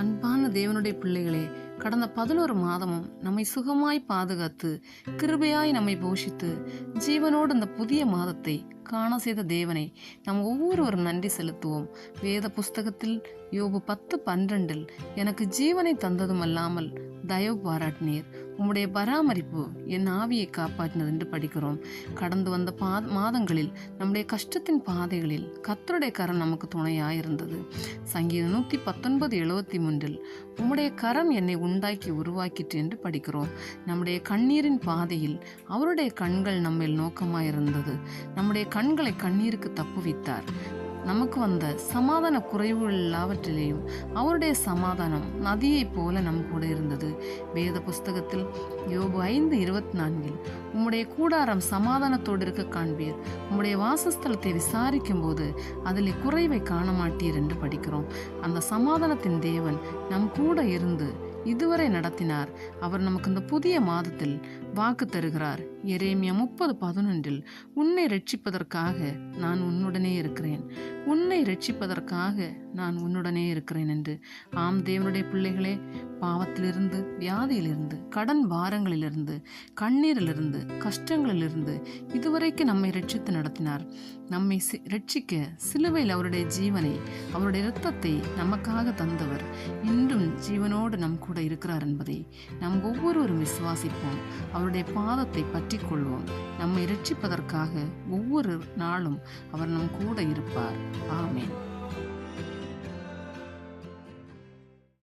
அன்பான தேவனுடைய பிள்ளைகளே, கடந்த 11 மாதமும் நம்மை சுகமாய் பாதுகாத்து கிருபையாய் நம்மை போஷித்து ஜீவனோடு இந்த புதிய மாதத்தை காண செய்த தேவனை நாம் ஒவ்வொருவரும் நன்றி செலுத்துவோம். வேத புஸ்தகத்தில் யோபு 10:12 எனக்கு ஜீவனை தந்ததும் அல்லாமல் தயவு பாராட்டினீர், உம்முடைய பராமரிப்பு என் ஆவியை காப்பாற்றினது என்று படிக்கிறோம். கடந்து வந்த மாதங்களில் நம்முடைய கஷ்டத்தின் பாதைகளில் கர்த்தருடைய கரம் நமக்கு துணையாயிருந்தது. சங்கீதம் 119:73 உம்முடைய கரம் என்னை உண்டாக்கி உருவாக்கிற்று என்று படிக்கிறோம். நம்முடைய கண்ணீரின் பாதையில் அவருடைய கண்கள் நம்மேல் நோக்கமாயிருந்தது. நம்முடைய கண்களை கண்ணீருக்கு தப்புவித்தார். நமக்கு வந்த சமாதான குறைவுகள் எல்லாவற்றிலேயும் அவருடைய சமாதானம் நதியைப் போல நம் கூட இருந்தது. வேத புஸ்தகத்தில் யோபு 5:24 உம்முடைய கூடாரம் சமாதானத்தோடு இருக்க காண்பீர், உம்முடைய வாசஸ்தலத்தை விசாரிக்கும் போது அதில் குறைவை காண மாட்டீர் என்று படிக்கிறோம். அந்த சமாதானத்தின் தேவன் நம் கூட இருந்து இதுவரை நடத்தினார். அவர் நமக்கு இந்த புதிய மாதத்தில் வாக்கு தருகிறார். எரேமியா 30:11 உன்னை ரட்சிப்பதற்காக நான் உன்னுடனே இருக்கிறேன், உன்னை ரட்சிப்பதற்காக நான் உன்னுடனே இருக்கிறேன் என்று. ஆம் தேவனுடைய பிள்ளைகளே, பாவத்திலிருந்து, வியாதியிலிருந்து, கடன் பாரங்களிலிருந்து, கண்ணீரிலிருந்து, கஷ்டங்களிலிருந்து இதுவரைக்கும் நம்மை ரட்சித்து நடத்தினார். நம்மை ரட்சிக்க சிலுவையில் அவருடைய ஜீவனை, அவருடைய இரத்தத்தை நமக்காக தந்தவர் இன்றும் ஜீவனோடு நம் கூட இருக்கிறார் என்பதை நாம் ஒவ்வொருவரும் விசுவாசிப்போம். அவருடைய பாதத்தை பற்றி கொள்வோம். நம்மை ரட்சிப்பதற்காக ஒவ்வொரு நாளும் அவர் நம் கூட இருப்பார். ஆமென்.